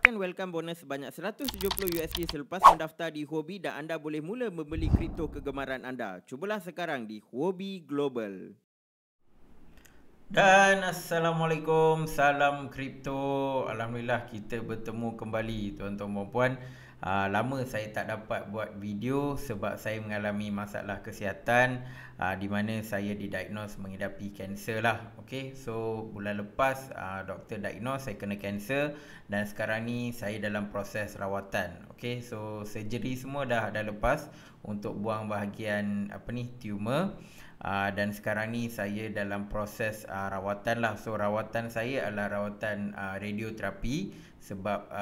Dapatkan welcome bonus sebanyak $170 selepas mendaftar di Huobi dan anda boleh mula membeli kripto kegemaran anda. Cubalah sekarang di Huobi Global. Dan Assalamualaikum, salam kripto. Alhamdulillah kita bertemu kembali tuan-tuan dan puan. Lama saya tak dapat buat video sebab saya mengalami masalah kesihatan di mana saya didiagnose mengidapi kanser lah. Okay, so bulan lepas doktor diagnose saya kena kanser dan sekarang ni saya dalam proses rawatan. Okay, so surgery semua dah lepas untuk buang bahagian tumor. Dan sekarang ni saya dalam proses rawatan lah. So rawatan saya adalah rawatan radioterapi sebab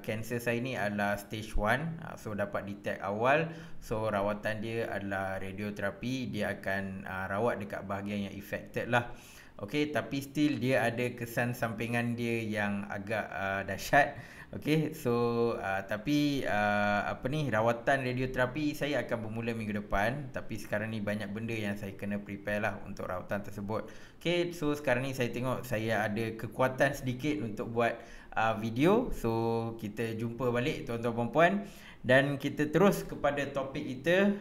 kanser saya ni adalah stage 1. So dapat detect awal. So rawatan dia adalah radioterapi. Dia akan rawat dekat bahagian yang affected lah. Okay, tapi still dia ada kesan sampingan dia yang agak dahsyat. Okay, so tapi rawatan radioterapi saya akan bermula minggu depan. Tapi sekarang ni banyak benda yang saya kena prepare lah untuk rawatan tersebut. Okay, so sekarang ni saya tengok saya ada kekuatan sedikit untuk buat video. So kita jumpa balik tuan-tuan dan puan. Dan kita terus kepada topik kita.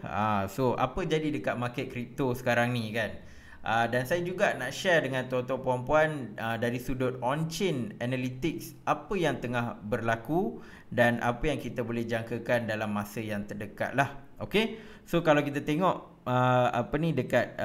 So apa jadi dekat market kripto sekarang ni kan? Dan saya juga nak share dengan tuan-tuan puan-puan dari sudut on-chain analytics apa yang tengah berlaku dan apa yang kita boleh jangkakan dalam masa yang terdekat lah. Okay, so kalau kita tengok dekat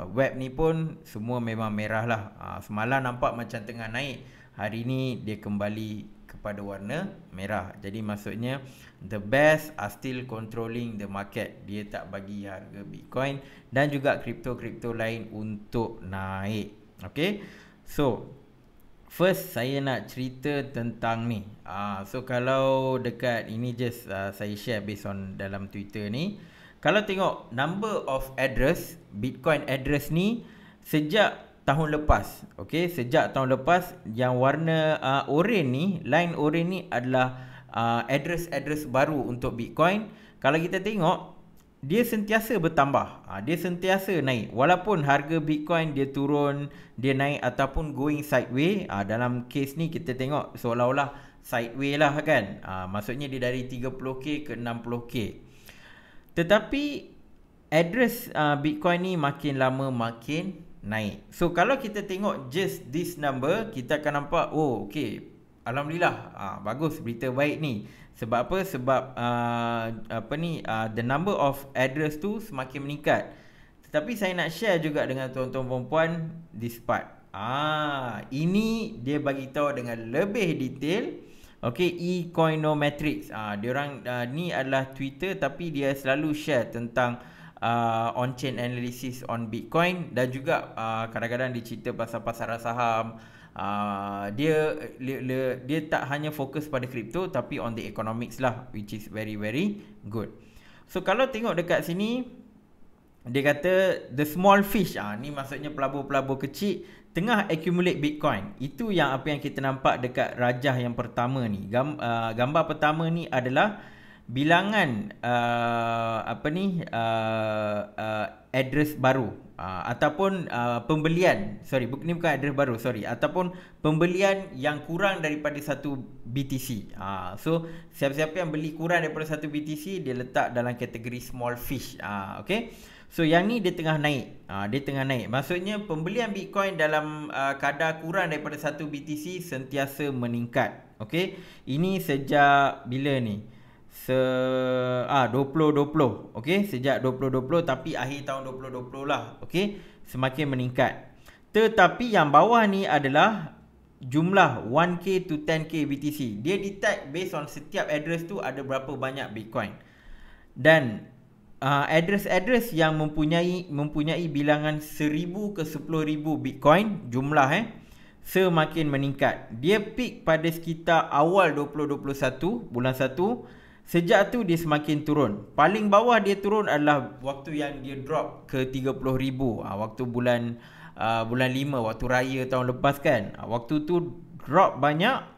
web ni pun semua memang merah lah. Semalam nampak macam tengah naik, hari ni dia kembali kepada warna merah. Jadi maksudnya the best are still controlling the market. Dia tak bagi harga Bitcoin dan juga kripto-kripto lain untuk naik. Okay, so first saya nak cerita tentang ni. So kalau dekat ini just saya share based on dalam Twitter ni. Kalau tengok number of address, Bitcoin address ni sejak tahun lepas. Okay, sejak tahun lepas yang warna oren ni, line oren ni adalah address baru untuk Bitcoin. Kalau kita tengok dia sentiasa bertambah, dia sentiasa naik walaupun harga Bitcoin dia turun, dia naik ataupun going sideways. Dalam case ni kita tengok seolah-olah sideways lah kan. Maksudnya dia dari 30k ke 60k. Tetapi address Bitcoin ni makin lama makin naik. So kalau kita tengok just this number, kita akan nampak okay, alhamdulillah, bagus, berita baik ni. Sebab apa? Sebab the number of address tu semakin meningkat. Tetapi saya nak share juga dengan tuan-tuan dan puan this part. Ini dia bagi tahu dengan lebih detail. Okay, Ecoinometrics. Diorang ni adalah Twitter tapi dia selalu share tentang on-chain analysis on Bitcoin dan juga kadang-kadang dia cerita pasal pasaran saham. Dia tak hanya fokus pada kripto tapi on the economics lah, which is very very good. So kalau tengok dekat sini dia kata the small fish, ni maksudnya pelabur-pelabur kecil tengah accumulate Bitcoin. Itu yang apa yang kita nampak dekat rajah yang pertama ni. Gambar pertama ni adalah bilangan address baru ataupun pembelian, ni bukan address baru, ataupun pembelian yang kurang daripada 1 BTC. So siapa-siapa yang beli kurang daripada 1 BTC dia letak dalam kategori small fish. Okay, so yang ni dia tengah naik. Dia tengah naik. Maksudnya pembelian Bitcoin dalam kadar kurang daripada 1 BTC sentiasa meningkat. Okay, ini sejak bila ni? 2020. Okey, sejak 2020 tapi akhir tahun 2020 lah. Okey, semakin meningkat. Tetapi yang bawah ni adalah jumlah 1k to 10k BTC. Dia detect based on setiap address tu ada berapa banyak Bitcoin. Dan address yang mempunyai bilangan 1000 ke 10,000 Bitcoin jumlah semakin meningkat. Dia peak pada sekitar awal 2021 bulan 1. Sejak tu dia semakin turun. Paling bawah dia turun adalah waktu yang dia drop ke 30,000. Waktu bulan 5, waktu raya tahun lepas kan. Waktu tu drop banyak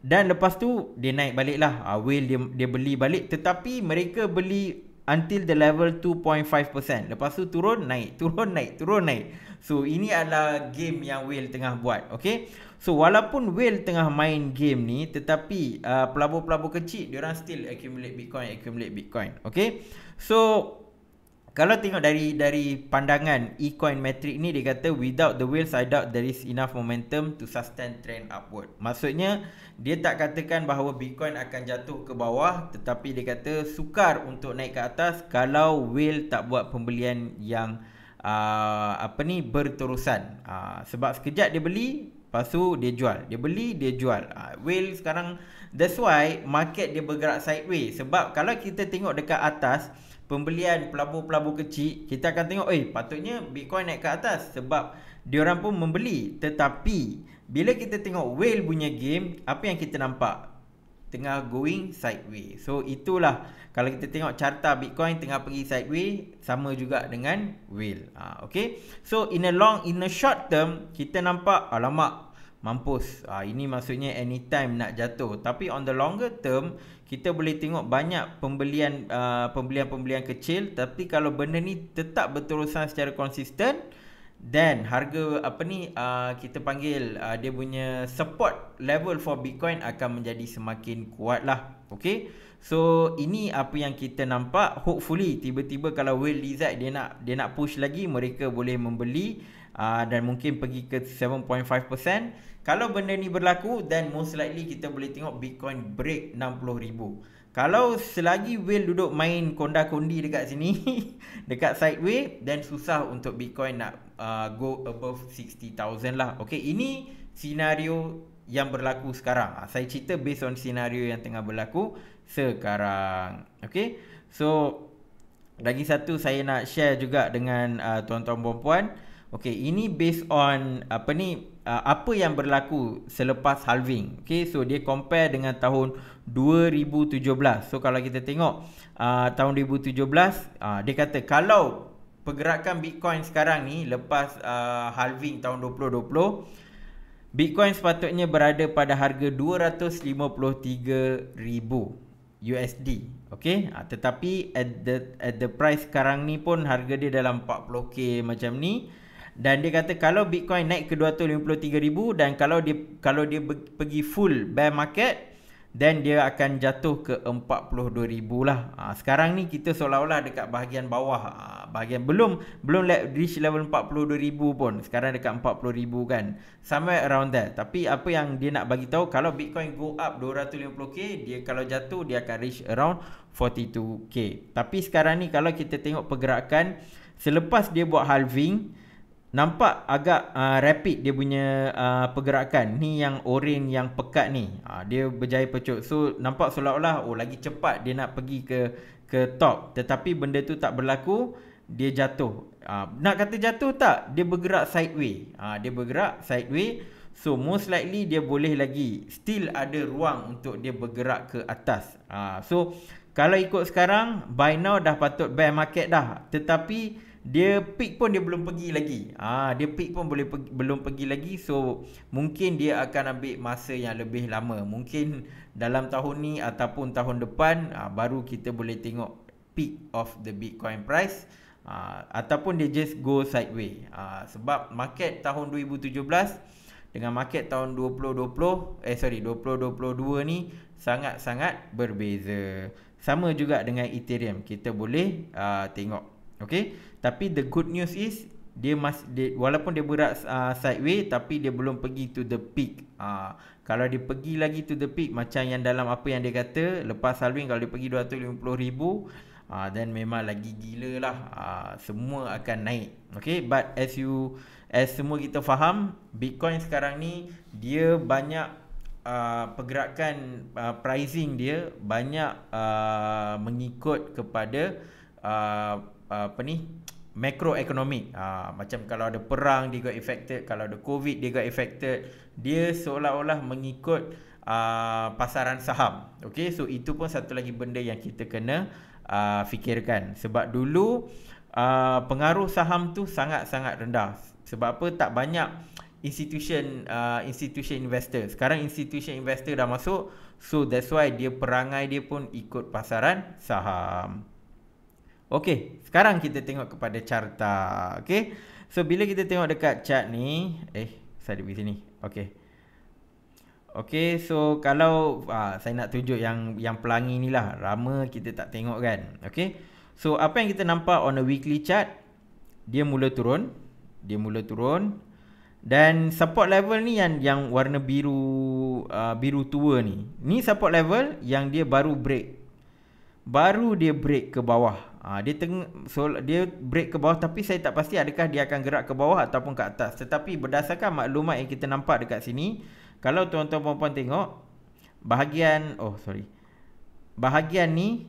dan lepas tu dia naik balik lah. Whale dia beli balik, tetapi mereka beli until the level 2.5%. Lepas tu turun naik, turun naik, turun naik. So ini adalah game yang whale tengah buat. Okay, so walaupun whale tengah main game ni, tetapi pelabur-pelabur kecil diorang still accumulate Bitcoin. Okay, so kalau tengok dari pandangan eCoin metric ni, dia kata without the whales I doubt there is enough momentum to sustain trend upward. Maksudnya dia tak katakan bahawa Bitcoin akan jatuh ke bawah, tetapi dia kata sukar untuk naik ke atas kalau whale tak buat pembelian yang berterusan. Sebab sekejap dia beli, lepas tu dia jual, dia beli, dia jual. Whale sekarang, that's why market dia bergerak sideways. Sebab kalau kita tengok dekat atas pembelian pelabur-pelabur kecil, kita akan tengok patutnya Bitcoin naik ke atas sebab diorang pun membeli. Tetapi bila kita tengok whale punya game, apa yang kita nampak? Tengah going sideways. So itulah, kalau kita tengok carta Bitcoin tengah pergi sideways, sama juga dengan whale. Okay, so in a short term kita nampak alamak mampus, ini maksudnya anytime nak jatuh. Tapi on the longer term kita boleh tengok banyak pembelian kecil. Tapi kalau benda ni tetap berterusan secara konsisten, then harga kita panggil dia punya support level for Bitcoin akan menjadi semakin kuat lah. Okay, so ini apa yang kita nampak. Hopefully tiba-tiba kalau whale lizard dia nak push lagi, mereka boleh membeli dan mungkin pergi ke 7.5%. Kalau benda ni berlaku, then most likely kita boleh tengok Bitcoin break 60,000. Kalau selagi whale duduk main konda-kondi dekat sini dekat sideways, then susah untuk Bitcoin nak go above 60,000 lah. Okay, ini senario yang berlaku sekarang. Saya cerita based on senario yang tengah berlaku sekarang. Okay, so lagi satu saya nak share juga dengan tuan-tuan dan puan. Okay, ini based on apa yang berlaku selepas halving. Okay, so dia compare dengan tahun 2017. So kalau kita tengok tahun 2017, dia kata kalau pergerakan Bitcoin sekarang ni lepas halving tahun 2020, Bitcoin sepatutnya berada pada harga 253,000 USD. Okay, tetapi at the price sekarang ni pun harga dia dalam 40k macam ni. Dan dia kata kalau Bitcoin naik ke 253,000 dan kalau dia pergi full bear market, then dia akan jatuh ke 42,000 lah. Sekarang ni kita seolah-olah dekat bahagian bawah, bahagian belum reach level 42,000 pun. Sekarang dekat 40,000 kan, somewhere around there. Tapi apa yang dia nak bagi tahu, kalau Bitcoin go up 250k, dia kalau jatuh dia akan reach around 42k. Tapi sekarang ni kalau kita tengok pergerakan selepas dia buat halving, nampak agak rapid dia punya pergerakan. Ni yang orange yang pekat ni, dia berjaya pecut. So nampak seolah-olah lagi cepat dia nak pergi ke top. Tetapi benda tu tak berlaku, dia jatuh. Nak kata jatuh tak, dia bergerak sideways. Dia bergerak sideways. So most likely dia boleh lagi, still ada ruang untuk dia bergerak ke atas. So kalau ikut sekarang, by now dah patut bear market dah. Tetapi dia peak pun dia belum pergi lagi. Dia peak pun belum pergi lagi. So mungkin dia akan ambil masa yang lebih lama. Mungkin dalam tahun ni ataupun tahun depan baru kita boleh tengok peak of the Bitcoin price, ataupun dia just go sideways. Sebab market tahun 2017 dengan market tahun 2022 ni sangat-sangat berbeza. Sama juga dengan Ethereum, kita boleh tengok. Okay, tapi the good news is walaupun dia berat sideways, tapi dia belum pergi to the peak. Kalau dia pergi lagi to the peak macam yang dalam apa yang dia kata lepas halving, kalau dia pergi 250,000, then memang lagi gila lah. Semua akan naik. Okay, but as semua kita faham, Bitcoin sekarang ni dia banyak pergerakan pricing dia banyak mengikut kepada macroeconomic. Macam kalau ada perang dia got affected, kalau ada COVID dia got affected. Dia seolah-olah mengikut pasaran saham. Okay, so itu pun satu lagi benda yang kita kena fikirkan. Sebab dulu pengaruh saham tu sangat-sangat rendah. Sebab apa? Tak banyak institution investor. Sekarang institution investor dah masuk. So that's why dia perangai dia pun ikut pasaran saham. Okey, sekarang kita tengok kepada carta. Okey. So bila kita tengok dekat chart ni, saya di sini. Okey. Okey, so kalau saya nak tunjuk yang pelangi ni lah, lama kita tak tengok kan. Okey. So apa yang kita nampak on a weekly chart, dia mula turun. Dan support level ni yang warna biru tua ni. Ni support level yang dia baru break. Dia break ke bawah. Dia break ke bawah, tapi saya tak pasti adakah dia akan gerak ke bawah ataupun ke atas. Tetapi berdasarkan maklumat yang kita nampak dekat sini, kalau tuan-tuan puan-puan tengok bahagian ni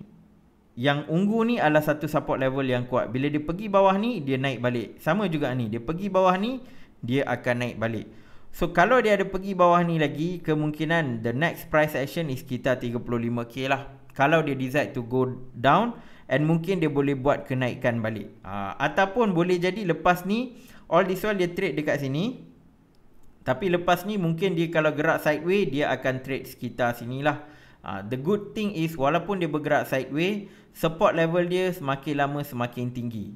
yang ungu ni adalah satu support level yang kuat. Bila dia pergi bawah ni, dia naik balik. Sama juga ni, dia pergi bawah ni, dia akan naik balik. So kalau dia ada pergi bawah ni lagi, kemungkinan the next price action is sekitar 35k lah. Kalau dia decide to go down, and mungkin dia boleh buat kenaikan balik. Ataupun boleh jadi lepas ni, all this while dia trade dekat sini, tapi lepas ni mungkin dia kalau gerak sideways, dia akan trade sekitar sinilah. The good thing is, walaupun dia bergerak sideways, support level dia semakin lama semakin tinggi.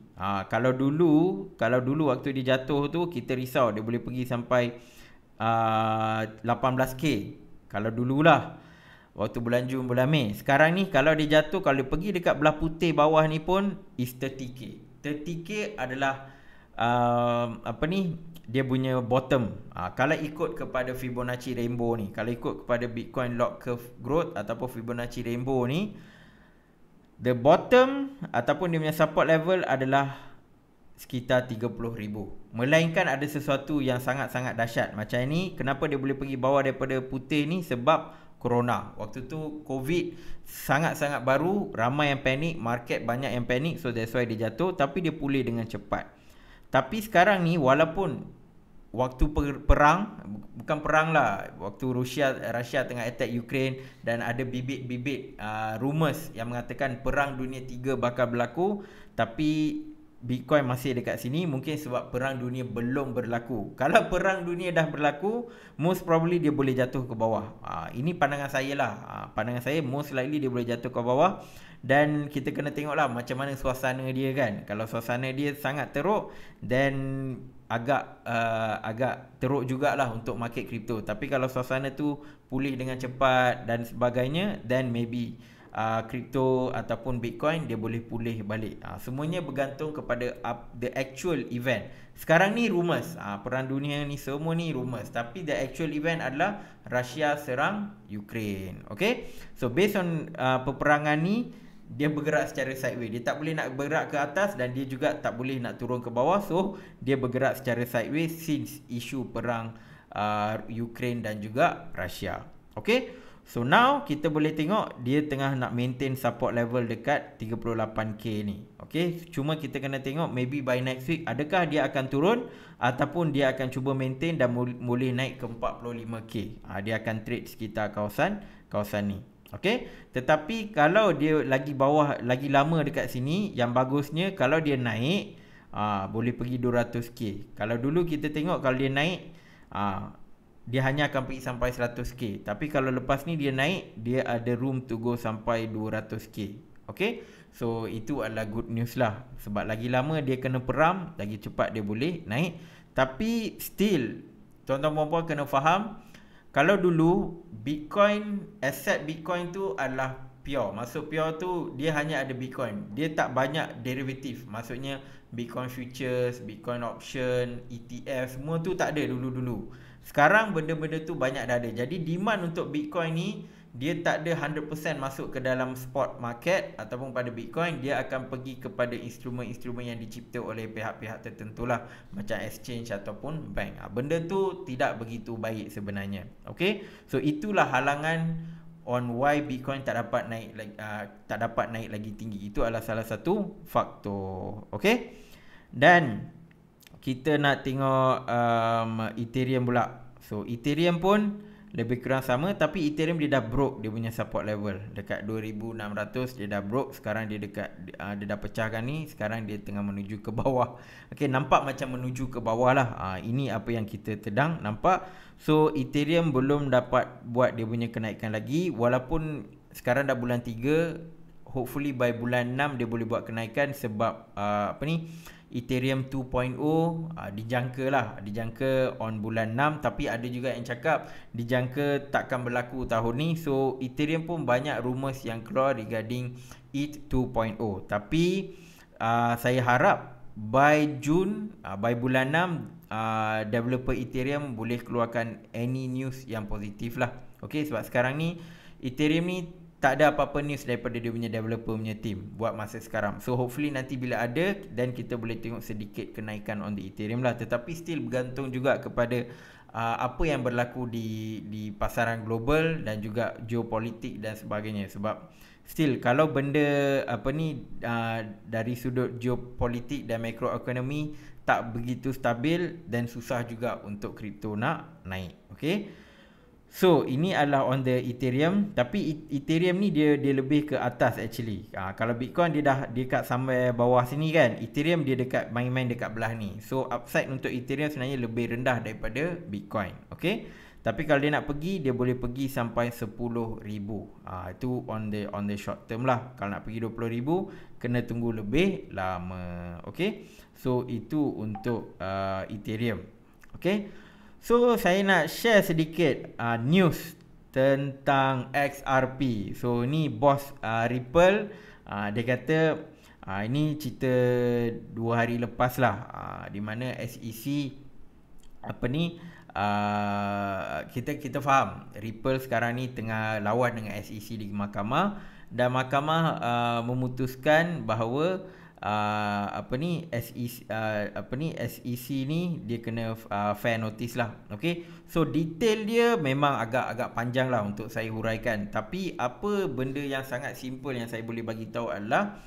Kalau dulu waktu dia jatuh tu, kita risau dia boleh pergi sampai 18k. Kalau dululah, waktu bulan Jun, bulan Mei. Sekarang ni kalau dia jatuh, kalau dia pergi dekat belah putih bawah ni pun is 30k. 30k adalah dia punya bottom. Kalau ikut kepada Fibonacci Rainbow ni, kalau ikut kepada Bitcoin Log Curve Growth ataupun Fibonacci Rainbow ni, the bottom ataupun dia punya support level adalah sekitar 30,000. Melainkan ada sesuatu yang sangat-sangat dahsyat macam ni. Kenapa dia boleh pergi bawah daripada putih ni? Sebab Corona. Waktu tu COVID sangat-sangat baru, ramai yang panik, market banyak yang panik, so that's why dia jatuh, tapi dia pulih dengan cepat. Tapi sekarang ni, walaupun waktu perang, bukan perang lah, waktu Rusia tengah attack Ukraine dan ada bibit-bibit rumors yang mengatakan perang dunia 3 bakal berlaku, tapi Bitcoin masih dekat sini, mungkin sebab perang dunia belum berlaku. Kalau perang dunia dah berlaku, most probably dia boleh jatuh ke bawah. Ini pandangan saya lah. Pandangan saya, most likely dia boleh jatuh ke bawah. Dan kita kena tengok lah macam mana suasana dia kan. Kalau suasana dia sangat teruk, then agak teruk jugalah untuk market crypto. Tapi kalau suasana tu pulih dengan cepat dan sebagainya, then maybe crypto ataupun Bitcoin dia boleh pulih balik. Semuanya bergantung kepada the actual event. Sekarang ni rumors, perang dunia ni semua ni rumors, tapi the actual event adalah Rusia serang Ukraine. Okay, so based on peperangan ni, dia bergerak secara sideways. Dia tak boleh nak bergerak ke atas dan dia juga tak boleh nak turun ke bawah. So dia bergerak secara sideways since isu perang Ukraine dan juga Rusia. Okay, so now kita boleh tengok dia tengah nak maintain support level dekat 38k ni. Okay, cuma kita kena tengok maybe by next week adakah dia akan turun ataupun dia akan cuba maintain dan boleh naik ke 45k. Dia akan trade sekitar kawasan ni. Okay, tetapi kalau dia lagi bawah, lagi lama dekat sini, yang bagusnya kalau dia naik boleh pergi 200k. Kalau dulu kita tengok kalau dia naik dia hanya akan pergi sampai 100k. Tapi kalau lepas ni dia naik, dia ada room to go sampai 200k. Okay, so itu adalah good news lah. Sebab lagi lama dia kena peram, lagi cepat dia boleh naik. Tapi still, tuan-tuan puan-puan kena faham, kalau dulu Bitcoin, aset Bitcoin tu adalah pure. Maksud pure tu, dia hanya ada Bitcoin. Dia tak banyak derivatif. Maksudnya Bitcoin futures, Bitcoin option, ETF, semua tu tak ada dulu-dulu. Sekarang benda-benda tu banyak dah ada. Jadi demand untuk Bitcoin ni, dia tak ada 100% masuk ke dalam spot market ataupun pada Bitcoin. Dia akan pergi kepada instrumen-instrumen yang dicipta oleh pihak-pihak tertentu lah, macam exchange ataupun bank. Benda tu tidak begitu baik sebenarnya. Okay, so itulah halangan on why Bitcoin tak dapat naik lagi tinggi. Itu adalah salah satu faktor. Okay, dan kita nak tengok Ethereum pula. So Ethereum pun lebih kurang sama, tapi Ethereum dia dah broke dia punya support level dekat 2600. Dia dah broke. Sekarang dia dekat dia dah pecahkan ni. Sekarang dia tengah menuju ke bawah. Okey, nampak macam menuju ke bawah lah. Ini apa yang kita sedang nampak. So Ethereum belum dapat buat dia punya kenaikan lagi, walaupun sekarang dah bulan 3, hopefully by bulan 6 dia boleh buat kenaikan sebab Ethereum 2.0 dijangka on bulan 6, tapi ada juga yang cakap dijangka takkan berlaku tahun ni. So Ethereum pun banyak rumours yang keluar regarding ETH 2.0, tapi saya harap by June, by bulan 6, developer Ethereum boleh keluarkan any news yang positif lah. Okay, sebab sekarang ni Ethereum ni tak ada apa-apa news daripada dia punya developer punya team buat masa sekarang. So hopefully nanti bila ada, dan kita boleh tengok sedikit kenaikan on the Ethereum lah. Tetapi still bergantung juga kepada apa yang berlaku di pasaran global dan juga geopolitik dan sebagainya. Sebab still kalau benda dari sudut geopolitik dan makroekonomi tak begitu stabil, dan susah juga untuk kripto nak naik. Okay, so ini adalah on the Ethereum. Tapi Ethereum ni dia lebih ke atas actually. Kalau Bitcoin dia dah dekat sampai bawah sini kan, Ethereum dia dekat main-main dekat belah ni. So upside untuk Ethereum sebenarnya lebih rendah daripada Bitcoin. Okay, tapi kalau dia nak pergi, dia boleh pergi sampai 10,000. Itu on the short term lah. Kalau nak pergi 20,000 kena tunggu lebih lama. Okay, so itu untuk Ethereum. Okay, so saya nak share sedikit news tentang XRP. So ni bos Ripple, dia kata ini cerita 2 hari lepas lah, di mana SEC kita faham Ripple sekarang ni tengah lawan dengan SEC di mahkamah, dan mahkamah memutuskan bahawa SEC ni dia kena fair notice lah. Okay, so detail dia memang agak panjang lah untuk saya huraikan, tapi apa benda yang sangat simple yang saya boleh bagi tahu adalah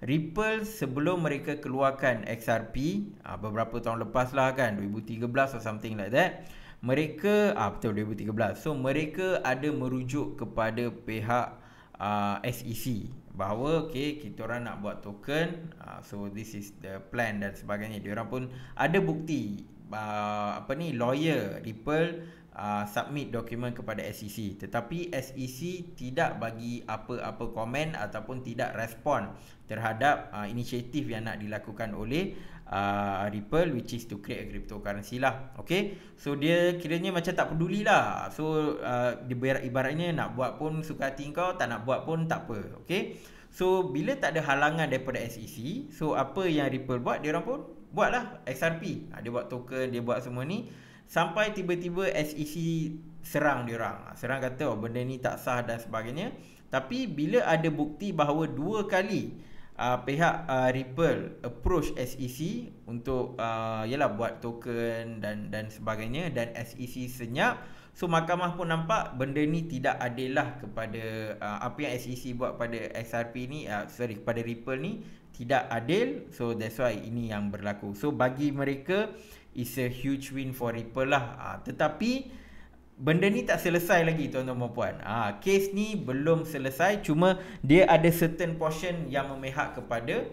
Ripple sebelum mereka keluarkan XRP beberapa tahun lepas lah kan, 2013 or something like that, mereka betul 2013. So mereka ada merujuk kepada pihak SEC bahawa okay, kita orang nak buat token, so this is the plan dan sebagainya. Diorang pun ada bukti lawyer Ripple submit dokumen kepada SEC, tetapi SEC tidak bagi apa-apa komen ataupun tidak respon terhadap inisiatif yang nak dilakukan oleh Ripple, which is to create a cryptocurrency lah. Okay, so dia kiranya macam tak peduli lah. So ibaratnya nak buat pun suka hati kau, tak nak buat pun tak apa. Okay, so bila tak ada halangan daripada SEC, so apa yang Ripple buat, dia orang pun buatlah XRP. Dia buat token, dia buat semua ni, sampai tiba-tiba SEC serang dia orang. Serang kata benda ni tak sah dan sebagainya. Tapi bila ada bukti bahawa 2 kali pihak Ripple approach SEC untuk buat token dan sebagainya, dan SEC senyap, so mahkamah pun nampak benda ni tidak adil lah kepada apa yang SEC buat pada XRP ni, kepada Ripple ni tidak adil. So that's why ini yang berlaku. So bagi mereka it's a huge win for Ripple lah. Tetapi benda ni tak selesai lagi tuan-tuan dan puan. Kes ni belum selesai, cuma dia ada certain portion yang memihak kepada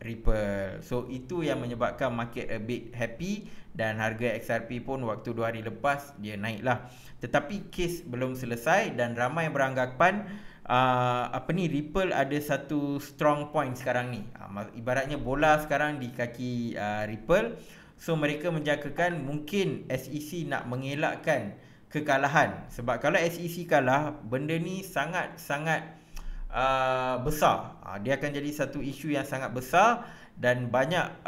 Ripple. So itu yang menyebabkan market a bit happy, dan harga XRP pun waktu 2 hari lepas dia naik lah. Tetapi kes belum selesai, dan ramai beranggapan Ripple ada satu strong point sekarang ni. Ibaratnya bola sekarang di kaki Ripple. So mereka menjangkakan mungkin SEC nak mengelakkan kekalahan, sebab kalau SEC kalah, benda ni sangat-sangat besar. Dia akan jadi satu isu yang sangat besar, dan banyak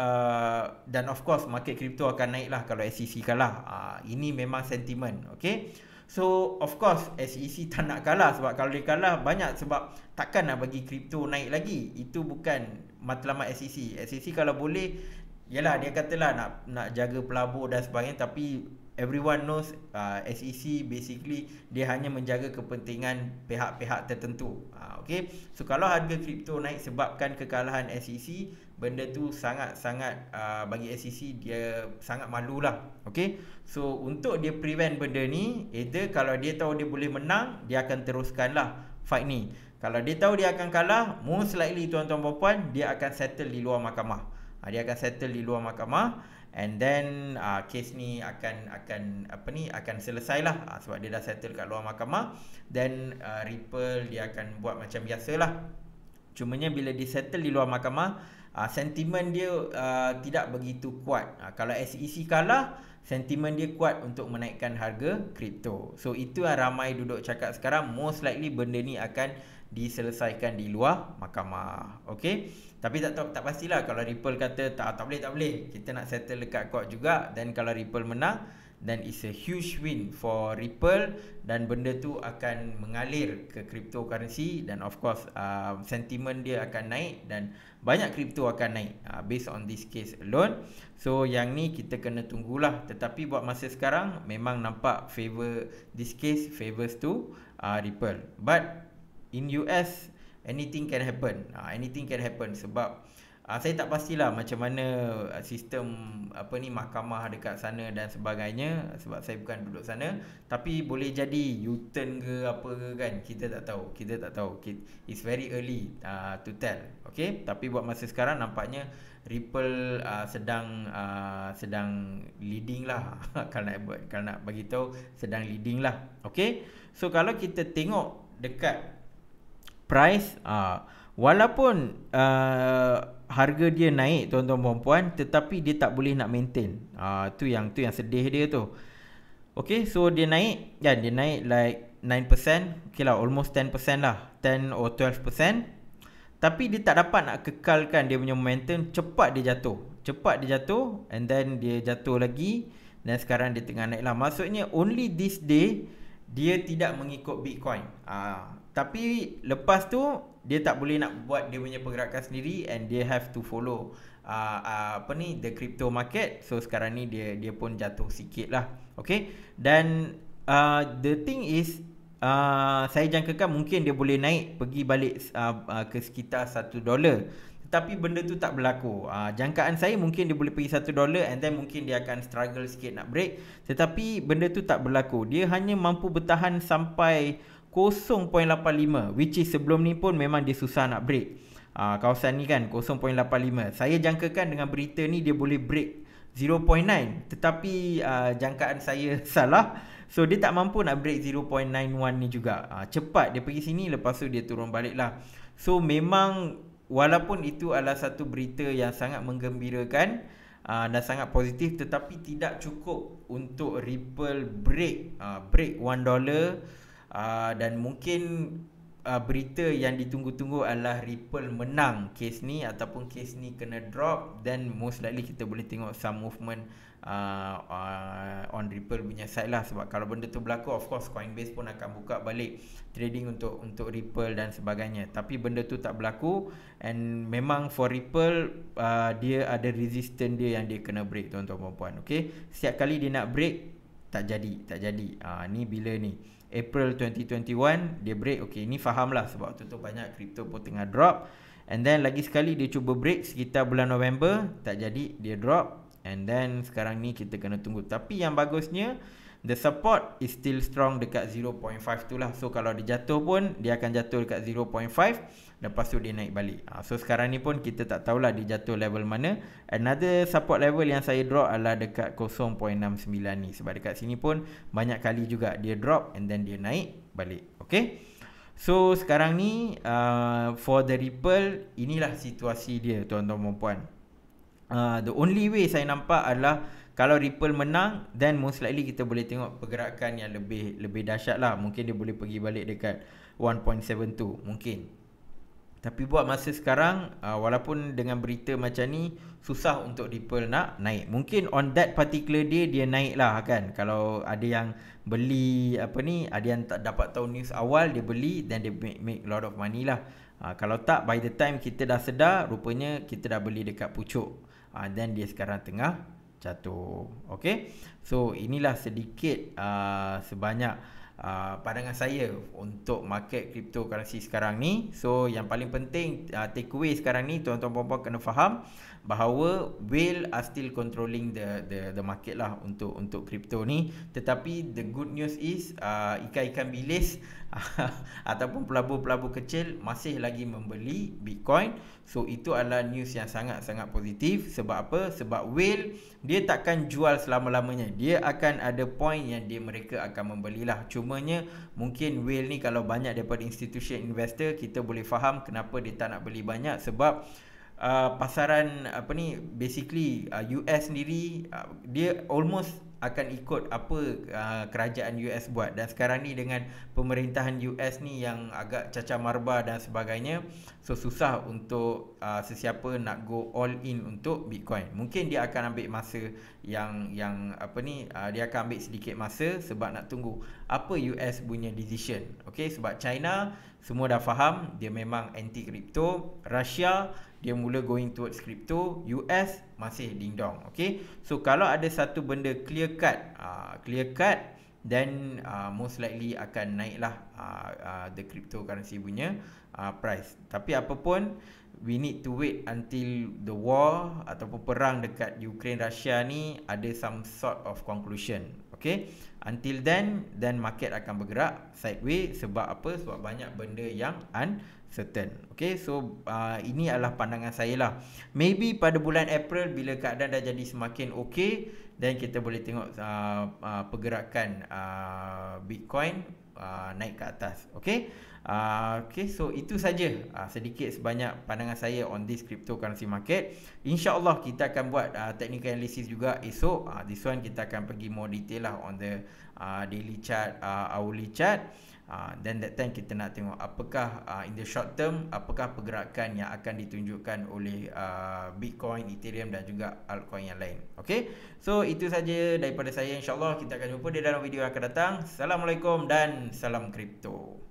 dan of course market crypto akan naik lah kalau SEC kalah. Ini memang sentimen. Okay, so of course SEC tak nak kalah, sebab kalau dia kalah banyak, sebab takkan nak bagi crypto naik lagi. Itu bukan matlamat SEC. SEC kalau boleh, yalah dia katalah nak jaga pelabur dan sebagainya, tapi everyone knows SEC basically dia hanya menjaga kepentingan pihak-pihak tertentu. Okay, so kalau harga kripto naik sebabkan kekalahan SEC, benda tu sangat-sangat bagi SEC dia sangat malulah. Okay, so untuk dia prevent benda ni, either kalau dia tahu dia boleh menang, dia akan teruskanlah fight ni. Kalau dia tahu dia akan kalah, most likely tuan-tuan dan puan, dia akan settle di luar mahkamah. Dia akan settle di luar mahkamah, and then kes ni akan selesai lah, sebab dia dah settle kat luar mahkamah. Then Ripple dia akan buat macam biasalah. Cumanya bila dia settle di luar mahkamah, sentimen dia tidak begitu kuat. Kalau SEC kalah, sentimen dia kuat untuk menaikkan harga kripto. So itu yang ramai duduk cakap sekarang, most likely benda ni akan diselesaikan di luar mahkamah. Okay, tapi tak pastilah. Kalau Ripple kata tak boleh, kita nak settle dekat court juga, dan kalau Ripple menang, then it's a huge win for Ripple, dan benda tu akan mengalir ke cryptocurrency, dan of course sentiment dia akan naik dan banyak kripto akan naik based on this case alone. So yang ni kita kena tunggulah, tetapi buat masa sekarang memang nampak this case favors to Ripple. But in US anything can happen. Anything can happen sebab saya tak pastilah macam mana sistem mahkamah dekat sana dan sebagainya, sebab saya bukan duduk sana. Tapi boleh jadi U-turn ke apa ke kan, kita tak tahu. It's very early to tell. Okay, tapi buat masa sekarang nampaknya Ripple sedang leading lah. kalau nak bagi tahu, sedang leading lah. Okay, so kalau kita tengok dekat price, walaupun harga dia naik tuan-tuan puan, tetapi dia tak boleh nak maintain. Tu yang sedih dia tu. Okay, so dia naik like 9%, okay lah, almost 10% lah, 10 or 12%. Tapi dia tak dapat nak kekalkan dia punya momentum. Cepat dia jatuh, and then dia jatuh lagi, dan sekarang dia tengah naik lah. Maksudnya only this day dia tidak mengikut Bitcoin. Tapi lepas tu dia tak boleh nak buat dia punya pergerakan sendiri, and dia have to follow the crypto market. So sekarang ni dia pun jatuh sikit lah. Okay, dan the thing is, saya jangkakan mungkin dia boleh naik pergi balik ke sekitar $1, tetapi benda tu tak berlaku. Jangkaan saya mungkin dia boleh pergi $1, and then mungkin dia akan struggle sikit nak break, tetapi benda tu tak berlaku. Dia hanya mampu bertahan sampai 0.85, which is sebelum ni pun memang dia susah nak break. Kawasan ni kan 0.85. Saya jangkakan dengan berita ni dia boleh break 0.9, tetapi jangkaan saya salah. So dia tak mampu nak break 0.91 ni juga. Cepat dia pergi sini, lepas tu dia turun balik lah. So memang walaupun itu adalah satu berita yang sangat menggembirakan dan sangat positif, tetapi tidak cukup untuk Ripple break $1. Dan mungkin berita yang ditunggu-tunggu adalah Ripple menang kes ni, ataupun kes ni kena drop, then most likely kita boleh tengok some movement on Ripple punya side lah. Sebab kalau benda tu berlaku, of course Coinbase pun akan buka balik trading untuk Ripple dan sebagainya. Tapi benda tu tak berlaku, and memang for Ripple dia ada resistance dia yang dia kena break, tuan-tuan puan. Okay, setiap kali dia nak break tak jadi. Ni bila ni April 2021 dia break. Okay, ni faham lah sebab tu banyak kripto pun tengah drop. And then lagi sekali dia cuba break sekitar bulan November, tak jadi, dia drop. And then sekarang ni kita kena tunggu. Tapi yang bagusnya, the support is still strong dekat 0.5 tu lah. So kalau dia jatuh pun, dia akan jatuh dekat 0.5, lepas tu dia naik balik. So sekarang ni pun kita tak tahulah dia jatuh level mana. Another support level yang saya drop adalah dekat 0.69 ni. Sebab dekat sini pun banyak kali juga dia drop, and then dia naik balik. Okay, so sekarang ni for the Ripple, inilah situasi dia, tuan-tuan dan puan. The only way saya nampak adalah kalau Ripple menang, then most likely kita boleh tengok pergerakan yang lebih dahsyat lah. Mungkin dia boleh pergi balik dekat 1.72 mungkin. Tapi buat masa sekarang, walaupun dengan berita macam ni, susah untuk Ripple nak naik. Mungkin on that particular day dia naik lah kan. Kalau ada yang beli ada yang tak dapat tahu news awal, dia beli, then dia make a lot of money lah. Kalau tak, by the time kita dah sedar, rupanya kita dah beli dekat pucuk. Then dia sekarang tengah jatuh. Okay, so inilah sedikit sebanyak pandangan saya untuk market cryptocurrency sekarang ni. So yang paling penting, take away sekarang ni, tuan-tuan puan-puan kena faham bahawa whale are still controlling the market lah untuk crypto ni. Tetapi the good news is ikan-ikan bilis ataupun pelabur-pelabur kecil masih lagi membeli Bitcoin. So itu adalah news yang sangat-sangat positif. Sebab apa? Sebab whale dia takkan jual selama-lamanya. Dia akan ada point yang mereka akan membelilah. Cuma Cumanya mungkin whale ni kalau banyak daripada institution investor, kita boleh faham kenapa dia tak nak beli banyak, sebab pasaran basically US sendiri dia almost akan ikut apa kerajaan US buat. Dan sekarang ni dengan pemerintahan US ni yang agak cacah marba dan sebagainya, so susah untuk sesiapa nak go all in untuk Bitcoin. Mungkin dia akan ambil masa yang dia akan ambil sedikit masa sebab nak tunggu apa US punya decision. Okay, sebab China semua dah faham dia memang anti crypto, Russia dia mula going towards crypto, US masih ding dong. Okay, so kalau ada satu benda clear cut, then most likely akan naiklah the cryptocurrency punya price. Tapi apapun, we need to wait until the war ataupun perang dekat Ukraine Russia ni ada some sort of conclusion. Okay, until then market akan bergerak sideways. Sebab apa? Sebab banyak benda yang uncertain. Okay, so ini adalah pandangan saya lah. Maybe pada bulan April bila keadaan dah jadi semakin okay, then kita boleh tengok pergerakan Bitcoin naik ke atas. Okay, so itu saja sedikit sebanyak pandangan saya on this cryptocurrency market. InsyaAllah kita akan buat technical analysis juga esok. This one kita akan pergi more detail lah on the daily chart, hourly chart. Then that time kita nak tengok apakah in the short term, apakah pergerakan yang akan ditunjukkan oleh Bitcoin, Ethereum dan juga altcoin yang lain. Okay, so itu saja daripada saya. InsyaAllah kita akan jumpa di dalam video yang akan datang. Assalamualaikum dan salam kripto.